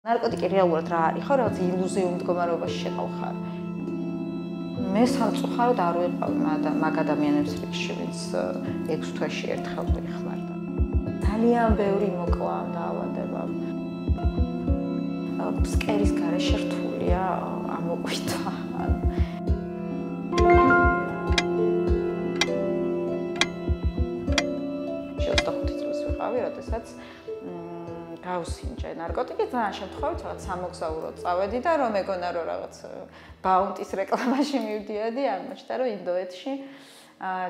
ნარკოტიკი რეალურად რა არის ხო რაღაც ილუზიურ მდგომარეობაში შეყავ. მე სამწუხაროდ არ ვიყავ მაგ ადამიანებს რიგში, ვინც 6 თვეში ერთხელ მიხმარდა. ძალიან ბევრი მოკლა დაავადება. ფსკერის გარეშე რთულია ამოყვიტა. 25 წელს ვიყავი, როდესაც გავსინჯე ნარკოტიკი, ძალიან შემთხვევით რაღაც სამოგზაუროდ წავედი და რომ ეგონა რომ რაღაც ბაუნტის რეკლამაში მივდიოდი, აღმოჩნდა რომ ინდოეთში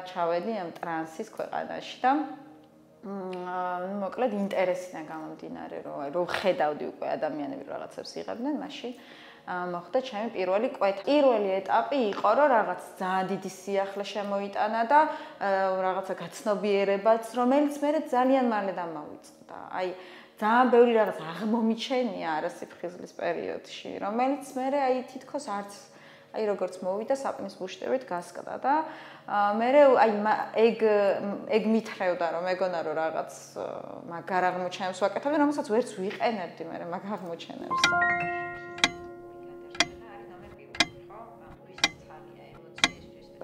ჩავედი ამ ტრანსის ქვეყანაში და მოკლედ ინტერესიდან გამომდინარე რომ ხედავდი უკვე ადამიანები რაღაცებს იღებდნენ, მაშინ მოხდა ჩემი პირველი კვეთა. პირველი ეტაპი იყო რომ რაღაც ძალიან დიდი სიახლე შემოიტანა და რაღაცა გაცნობიერებაც, რომელიც მე ძალიან მალე დამავიწყდა. აი ძალიან ბევრი რაღაც აღმომიჩენია არასიფხიზლის პერიოდში, რომელიც მე თითქოს არც როგორც მოვიდა საპნის ბუშტებით გასკდა და მე ეგ მითხრევდა რომ ეგონა რომ რაღაც მაგარ აღმოჩენებს ვაკეთებდი, რომელსაც ვერც ვიყენებდი მე მაგ აღმოჩენებს.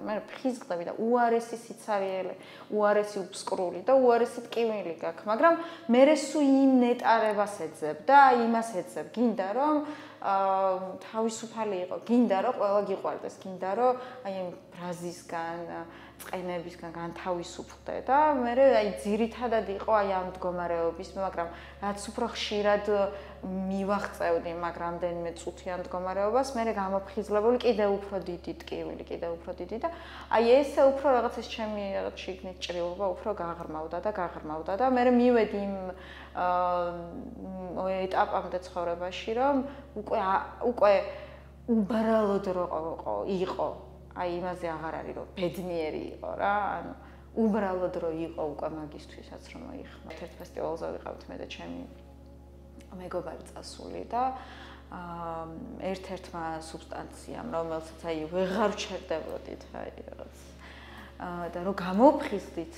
მე ფხიზგდები და უარესი სიცარიელე, უარესი უფსკრული და უარესი ტკივილი გაქვს, მაგრამ მე სულ იმ ნეტარებას ეძებ და იმას ეძებ, გინდა რომ თავისუფალი იყო, გინდა რომ ყველა გიყვარდეს, გინდა რომ აი ამ ბრაზისგან, წყენებისგან განთავისუფლდე და მე ძირითადად იყო აი ამ მდგომარეობის, მაგრამ რაც უფრო ხშირად მივაღწევდი მაგ რამდენიმე წუთიან მდგომარეობას, მე გამოფხიზლებული კიდევ უფრო დიდი ტკივილი, კიდევ უფრო დიდი და აი ესე უფრო რაღაცის ჩემი რაღაც შიგნით ჭრილობა უფრო გაღრმავდა და მე მივედი იმ ეტაპამდე ცხოვრებაში, რომ უკვე უბრალოდ იყო, აი იმაზე აღარ არის რომ ბედნიერი იყო რა, ანუ უბრალოდ რომ იყო უკვე მაგისთვისაც რომ მოიხმარ. ერთ ფესტივალზე ვიყავით მე და ჩემი მეგობარი წასული და ერთ-ერთმა სუბსტანციამ, რომელსაც აი ვეღარ ვჩერდებოდით, აი რაღაც და რომ გამოფხიზდით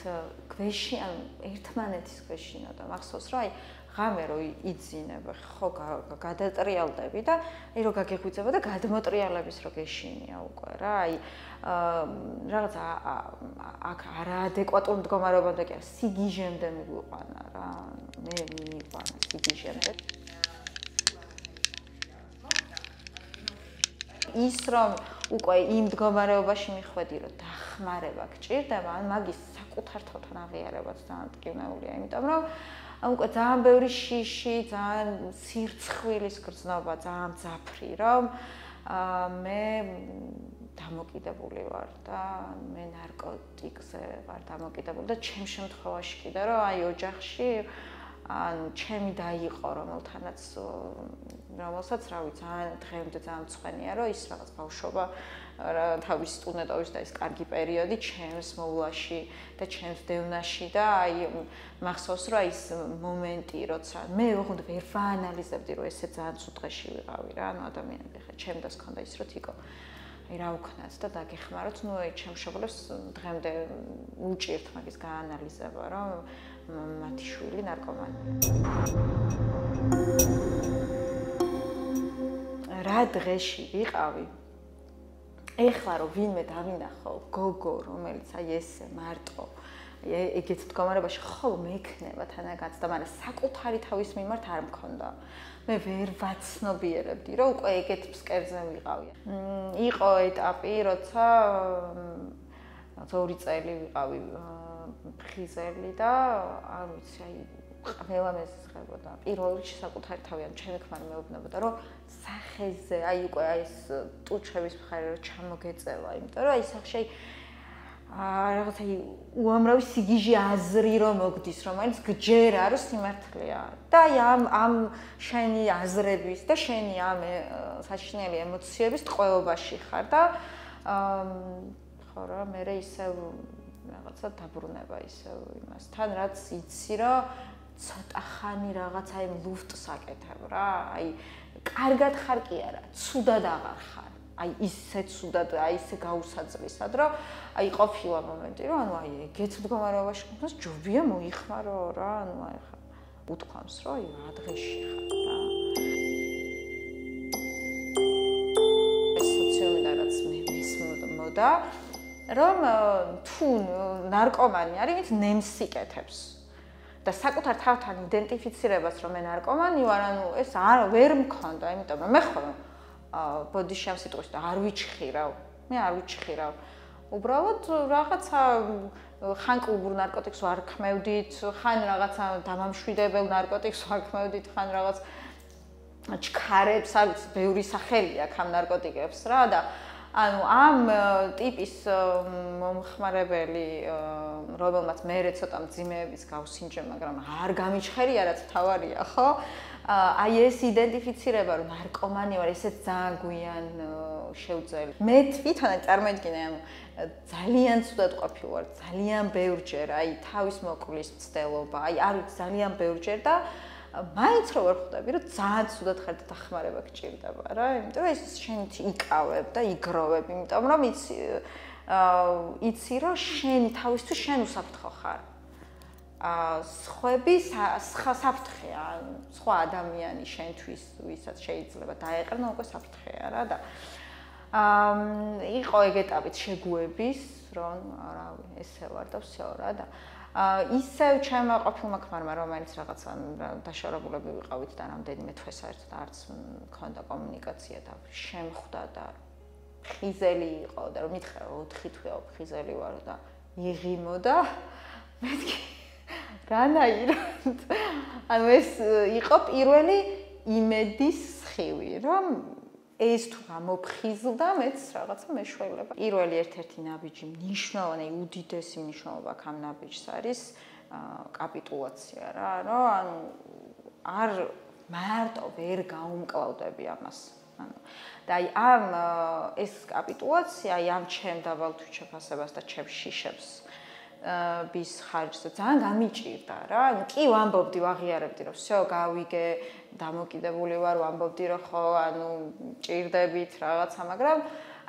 ქვეში, ან ერთმანეთის ქვეშინა და მახსოვს რომ აი ღამე რო იძინებ, ხო გადატრიალდები და აი რო გაგეღვიძება და გადმოტრიალების რო გეშინია უკვე რა, აი რაღაც აქ არაადეკვატურ მდგომარეობამდე კი არა, სიგიჟემდე მიგვიყვანა რა, მე მიყვანა სიგიჟემდე. ის რომ უკვე იმ მდგომარეობაში მიხვედი, რომ დახმარება გჭირდება, ან მაგის საკუთარ თვალთან აღიარებაც ძალიან მტკივნეულია, იმიტომ რომ უკვე ძალიან ბევრი შიში, ძალიან სირცხვილის გრძნობა, ძალიან მძაფრი, რომ მე დამოკიდებული ვარ და მე ნარკოტიკზე ვარ დამოკიდებული და ჩემ შემთხვევაში კიდე რომ აი ოჯახში ან ჩემი და იყო რომელთანაც რომელსაც რავი ძალიან დღემდე ძალიან მწვენია რომ ის რაღაც ბავშვობა თავის სტუდენტობის და ის კარგი პერიოდი ჩემს მოვლაში და ჩემს დევნაში და აი მახსოვს რომ ის მომენტი როცა მე ოღონდ ვერ ვაანალიზებდი რომ ესე ძალიან ცუდ დღეში ვიყავი რა ანუ ადამიანები ხა ჩემდას ქონდა ის რომ თიკო აი რა უქნათ და დაგეხმაროთ ნუ აი ჩემ მშობლებს დღემდე უჭირთ მაგის გაანალიზება რომ მათი შვილი ნარკომანი რა დღეში ვიყავი ეხლა რომ ვინმე დავინახო გოგო რომელიც აი ესე მარტო ეგეთ მდგომარეობაში ხოლმე ექნება თანაგაც და მაგრამ საკუთარი თავის მიმართ არ მქონდა მე ვერ ვაცნობიერებდი რომ უკვე ეგეთ ფსკერზე ვიყავი იყო ეტაპი როცა 2 წელი ვიყავი ფხიზელი და არ ვიცი აი ყველა მეზღებოდა პირველ რიგში საკუთარი თავი ან ჩემი ქმარი მეუბნებოდა რომ სახეზე აი უკვე აი ეს ტუჩების მხარე რომ ჩამოგეწევა იმიტომ რომ აი სახში რაღაცა უამრავი სიგიჟე აზრი რომ მოგდის რომელიც გჯერა რომ სიმართლეა და აი ამ შენი აზრების და შენი ამ საშინელი ემოციების ტყვეობაში ხარ და ხო რა მე ისევ რაღაცა დაბრუნება ისევ იმასთან რაც იცი რომ ცოტა ხანი რაღაცა იმ ლუფტს აკეთებ რა აი კარგად ხარ კი არა ცუდად აღარ ხარ აი ისე ცუდად აი ისე გაუსაძლისად რომ აი ყოფილა მომენტი რომ ანუ აი ეგეთ მდგომარეობაში ხარ ჯობია მოიხმარო რა ანუ აი ხა უთქვამს რომ აი რა დღეში ხარ რა იცოდა, რომ თუ ნარკომანი არის, ვინც ნემს იკეთებს. და საკუთარ თავთან იდენტიფიცირებას რომ მე ნარკომანი ვარ, ანუ ეს ვერ მქონდა, იმიტომ რომ მე ხოლმე ბოდიში ამ სიტყვაში და არ ვიჩხირავ. მე არ ვიჩხირავ. უბრალოდ რაღაცა ხან კლუბურ ნარკოტიკს ვარ ქმევდით, ხან რაღაცა დამამშვიდებელ ნარკოტიკს ვარ ქმევდით, ხან რაღაც ჩქარებს, არ ვიცი, ბევრი სახელი აქვს ამ ნარკოტიკებს რა და ანუ ამ ტიპის მომხმარებელი, რომელმაც მე ცოტა მძიმეების გავსინჯე, მაგრამ არ გამიჩხერია, რაც თავარია, ხო? აი ეს იდენტიფიცირება, რომ ნარკომანი ვარ, ესეც ძალიან გვიან შევძელი. მე თვითონ წარმოიდგინე, ანუ ძალიან ცუდად ყოფილვარ, ძალიან ბევრჯერ, აი თავის მოკვლის მცდელობა, აი არ ვიცი, ძალიან ბევრჯერ და მაინც რო ვერ ხვდები, რომ ძალიან ცუდად ხარ და დახმარება გჭირდება რა, იმიტომ რომ ეს შენ იკავებ და იგროვებ, იმიტომ რომ იცი რომ შენ თავისთვის შენ უსაფრთხო ხარ. სხვები საფრთხეა, სხვა ადამიანი შენთვის, ვისაც შეიძლება დაეყრნა, უკვე საფრთხეა რა და იყო ეგ ეტაპით შეგუების, რომ რავი, ესე ვარ და всё რა და ისევ ჩემმა ყოფილმა ქმარმა, რომელიც რაღაცა დაშორებულები ვიყავით და რამდენიმე თვე საერთოდ არც მქონდა კომუნიკაცია და შემხვდა და ხიზელი იყო და რომ მითხრა 4 თვეო ხიზელი ვარ და იღიმო და მეთქი რანაირად ანუ ეს იყო პირველი იმედის სხივი, რომ ეს თუ გამოფხიზლდა, მეც რაღაცა მეშველება. პირველი ერთ-ერთი ნაბიჯი მნიშვნელოვანი, უდიდესი მნიშვნელობა აქვს ამ ნაბიჯს არის კაპიტულაცია რა, რომ ანუ არ მარტო ვერ გაუმკლავდები ამას. ანუ და აი ამ ეს კაპიტულაცია აი ამ ჩემ დაბალ თვითშეფასებას და ჩემ შიშებს bis ხარჯზე ძალიან გამიჭირდა რა. კი ვამბობდი, ვაღიარებდი, რომ всё, გავიგე, დამოკიდებული ვარ, ვამბობდი, რომ ხო, ანუ ჭირდებით რაღაცა, მაგრამ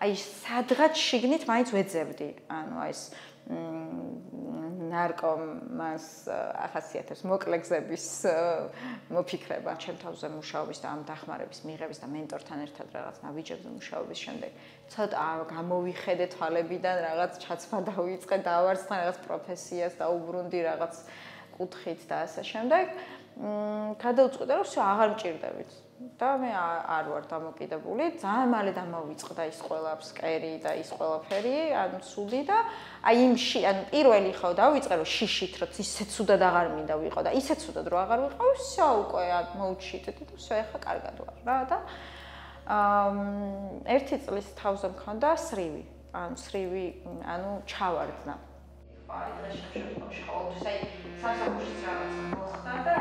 აი სადღაც შიგნით მაინც ვეძებდი. ანუ აი ეს ნარკომანს ახასიათებს მოკლე გზების მოფიქრება ჩემ თავზე მუშაობის და ამ დახმარების მიღების და მენტორთან ერთად რაღაც ნაბიჯებზე მუშაობის შემდეგ ცოტა გამოვიხედე თვალებიდან რაღაც ჩაცმა დავიწყე, დავარცხე რაღაც პროფესიას და უბრუნდი რაღაც კუთხით და ასე შემდეგ. გადავწყვიტე, რომ всё, აღარ მჭირდებით. და მე არ ვარ დამოკიდებული, ძალიან მალე დამოვიწყდა ის ყველა ფსკერი და ის ყველაფერი, ანუ სუდი და აი იმში, ანუ პირველი ხო დავიწყე, რომ შიშით, რომ ისე ცუდად აღარ მინდა ვიყო და ისე ცუდად რომ აღარ ვიყო, всё, უკვე მოუჩიტეთ და всё, ეხა კარგად ვარ რა და ერთი წლის თავზე მქონდა სრივი, ანუ სრივი, ანუ ჩავარდნა. აი დღეს შემოშევ ყოველთვის აი სამსახურში რაღაცა მოხდა და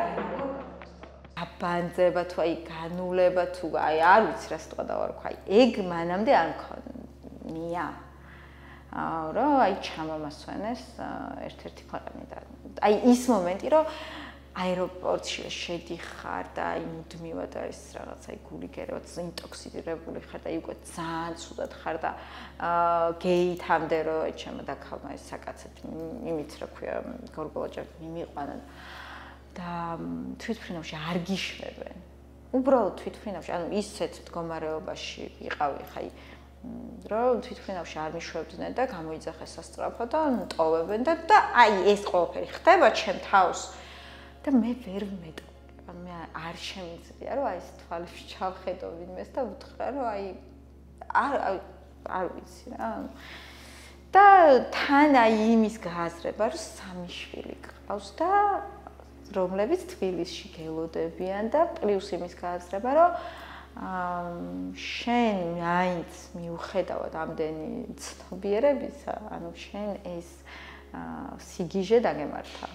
აბანძება თუ აი განულება თუ აი არ ვიცი რა სიტყვა დავარქვა, აი ეგ მანამდე არ მქონია. რომ აი ჩამომასვენეს ერთ-ერთი ქვეყნიდან. აი ის მომენტი, რომ აეროპორტში შედიხარ და აი მუდმივად არის რაღაცა აი გული გეროც ინტოქსიკირებული ხარ და უკვე ძალიან ცუდად ხარ და გეითამდე რომ აი ჩემო დაქალმა ეს საკაცეთ იმით რა ქვია გორგოლაჭერთ მიმიყვანა და თვითმფრინავში არ გიშვებენ. უბრალოდ თვითმფრინავში, ანუ ისეთ მდგომარეობაში ვიყავი, ხაი რომ თვითმფრინავში არ მიშვებდნენ და გამოიძახეს სასწრაფო და ტოვებენ და აი ეს ყველაფერი ხდება ჩემ თავს და მე ვერ ვმეტყ. ანუ მე არ შემიძლია რომ აი ეს თვალებში ჩავხედო ვინმეს და ვუთხრა რომ აი არ ვიცი რა. და თან აი იმის გააზრება რომ 3 შვილი გყავს და რომლებიც თბილისში გელოდებიან და პლუს იმის გააზრება რომ შენ მაინც მიუხედავად ამდენი ცნობიერებისა, ანუ შენ ეს სიგიჟე დაგემართა.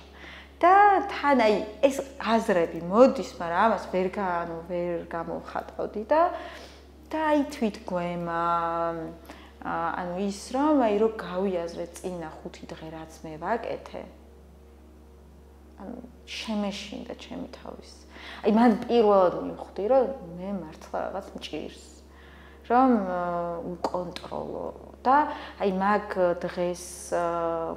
და თან აი ეს აზრები მოდის, მაგრამ ამას ვერ გამოვხატავდი და აი თვითგვემა ანუ ის რომ აი რო გავიაზრე წინა 5 დღე რაც მე ვაკეთე ანუ შემეშინდა ჩემი თავის. აი მან პირველად მივხვდი რომ მე მართლა რაღაც მჭირს. რომ უკონტროლო და აი მაგ დღეს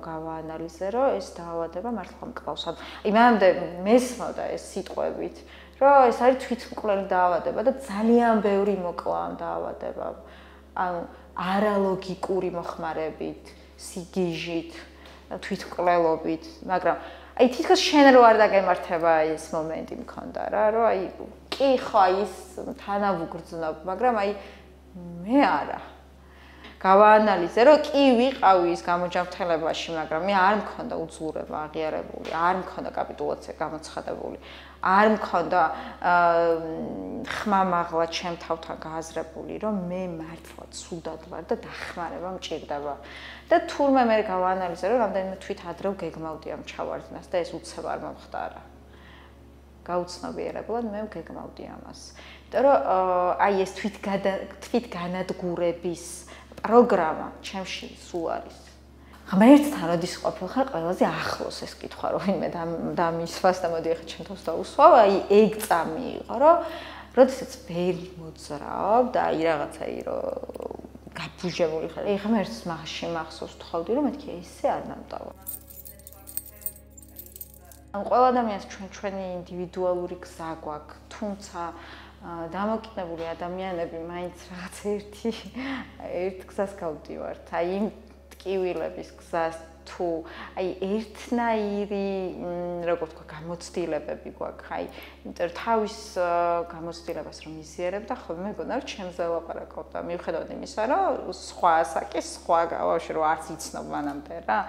გავაანალიზე რომ ეს დაავადება მართლა მკლავს. აი მანამდე მესმოდა ეს სიტყვებით რომ ეს არის თვითმკვლელი დაავადება და ძალიან ბევრი მოკლა ამ დაავადებამ. ანუ არალოგიკური მოხმარებით, სიგიჟით, თვითმკვლელობით, მაგრამ აი თითქოს შენ რო არ დაგემართება ეს მომენტი მქონდა რა, რომ აი კი ხო ის თანავუგრძნობ, მაგრამ აი მე არა. გავაანალიზე, რომ კი ვიყავი ის გამოჯანმრთელებაში, მაგრამ მე არ მქონდა უძლურება აღიარებული, არ მქონდა კაპიტულაცია გამოცხადებული, არ მქონდა ხმამაღლა ჩემ თავთან გააზრებული, რომ მე მართლა ცუდად ვარ და დახმარება მჭირდება. და თურმე მე გავაანალიზე, რომ რამდენიმე თვით ადრე გეგმავდი ამ ჩავარდნას და ეს უცებ არ მომხდარა. გაუცნობიერებლად მე გეგმავდი ამას. იმიტომ რომ აი ეს თვითგანადგურების პროგრამა ჩემში სულ არის. ღმერთთან როდის ყოფილხარ ყველაზე ახლოს ეს კითხვა რომ ვინმე დამისვას და მოდი ახლა ჩემ თავს დაუსვავ, აი ეგ წამი იყო, რომ როდესაც ვერ მოძრავ და აი რაღაცა რომ გაბუჟებული ხარ. აი ღმერთს მაშინ მახსოვს ვთხოვდი რომ მეთქი ესე არ დამტავა. ან ყველა ადამიანს ჩვენი ინდივიდუალური გზა გვაქვს, თუმცა დამოკიდებული ადამიანები მაინც რაღაც ერთ გზას გავდივართ. აი იმ ტკივილების გზას თუ აი ერთნაირი როგორ ვთქვა გამოცდილებები გვაქვს. აი იმიტომ რომ თავის გამოცდილებას რომ იზიარებ და ხოლმე მეგონა რომ ჩემზე ლაპარაკობ და მიუხედავად იმისა რომ სხვა ასაკის სხვა გავავში რომ არც იცნობ მანამდე რა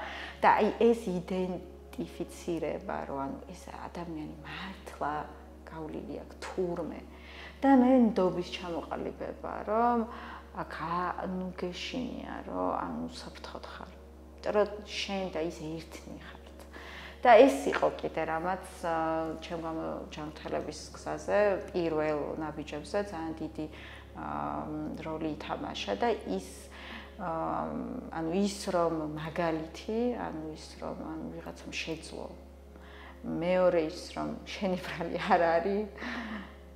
და აი ეს იდენტიფიცირება რომ ანუ ეს ადამიანი მართლა გავლილი აქვს თურმე და მე ნდობის ჩამოყალიბება რომ აქ ნუ გეშინია რომ ანუ საფრთხოდ ხარ. იმიტომ რომ შენ და ის ერთნი ხართ. და ეს იყო კიდე რამაც ჩემ გამოჯანმრთელების გზაზე პირველ ნაბიჯებზე ძალიან დიდი როლი ითამაშა და ის ანუ ის რომ მაგალითი, ანუ ის რომ ანუ ვიღაცამ შეძლო. მეორე ის რომ შენი ბრალი არ არის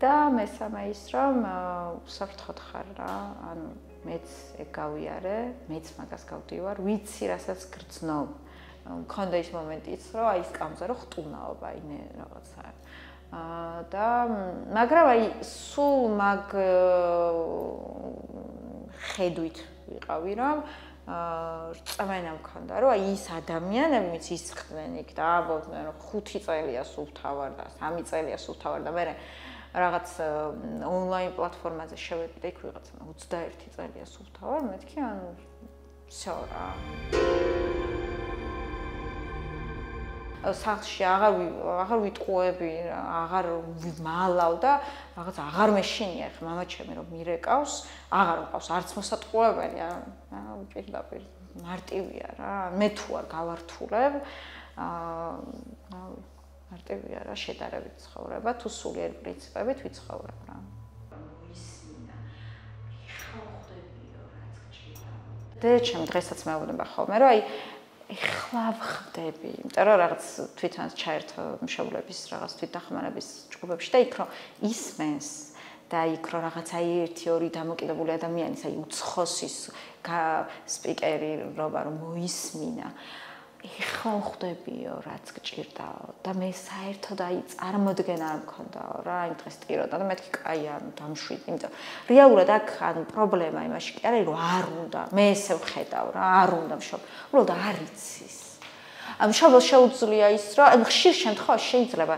და მესამე ის რომ უსაფრთხოდ ხარ რა, ანუ მეც ეგ გავიარე, მეც მაგას გავდივარ, ვიცი რასაც გრძნობ. მქონდა ის მომენტიც, რომ აი სკამზე რომ ხტუნაობა, აი რაღაცა. და მაგრამ აი სულ მაგ ხედვით ვიყავი, რომ რწმენა მქონდა, რომ აი ის ადამიანები, ვინც ისხდნენ იქ და ამბობდნენ, რომ 5 წელია სულ ვთავარ და 3 წელია სულ ვთავარ და მე რაღაც ონლაინ პლატფორმაზე შევედი და იქ ვიღაცა 21 წელია სულ ვთავარ, მეთქი ანუ всё რა. სახლში აღარ ვიტყუები, აღარ ვიმალავ და რაღაც აღარ მეშინია ხა მამა ჩემი რომ მირეკავს, აღარ მყავს არც მოსატყუებელი, ანუ პირდაპირ მარტივია რა. მე თუ არ გავართულებ, მარტივია რა, შედარებით ცხოვრება, თუ სულიერ პრინციპებით ვიცხოვრებ რა. და ჩემ დღესაც მეუბნება ხოლმე, რომ აი ეხლა ვხდები, იმიტომ რომ რაღაც თვითონაც ჩაერთო მშობლების რაღაც თვითდახმარების ჯგუფებში და იქ რომ ისმენს და იქ რომ რაღაც აი 1-2 დამოკიდებული ადამიანის აი უცხოსის სპიკერი რობა რომ მოისმინა ეხლა ვხდებიო რაც გჭირდაო და მე საერთოდ აი წარმოდგენა არ მქონდაო რა იმ დღეს ტიროდა და მეთქი კაი ანუ დამშვიდი იმიტომ რეალურად აქ ანუ პრობლემა იმაში კი არის რომ არ უნდა მე ესე ვხედავ რა არ უნდა უბრალოდ არ იცის ამ მშობელს შეუძლია ის რომ ანუ ხშირ შემთხვევაში შეიძლება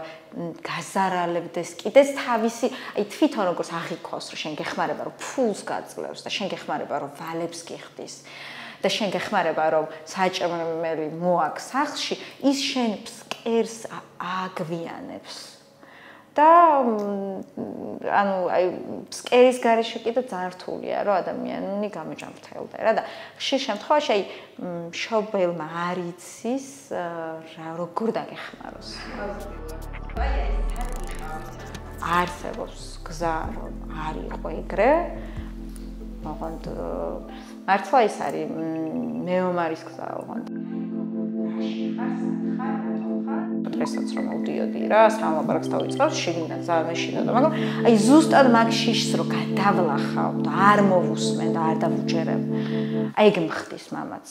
გაზარალებდეს კიდეც თავისი აი თვითონ როგორც აღიქოს რომ შენ გეხმარება რომ ფულს გაძლევს და შენ გეხმარება რომ ვალებს გიხდის და შენ გეხმარება რომ საჭმელი მოაქვს სახლში ის შენ ფსკერს აგვიანებს და ანუ აი ფსკერის გარეშე კიდე ძალიან რთულია რომ ადამიანი გამოჯანმრთელდა რა და ხშირ შემთხვევაში აი მშობელმა არ იცის რა როგორ დაგეხმაროს არსებობს გზა რომ არ იყო ეგრე ოღონდ მართლა ის არის მეომარის გზა ოღონდ დღესაც რომ მოვდიოდი რა სამლაპარაკს დავიწყავს შიგნიდან ძალიან მეშინოდა მაგრამ აი ზუსტად მაგ შიშს რომ გადავლახავ და არ მოვუსმენ და არ დავუჯერებ აი ეგ მხდის მამაც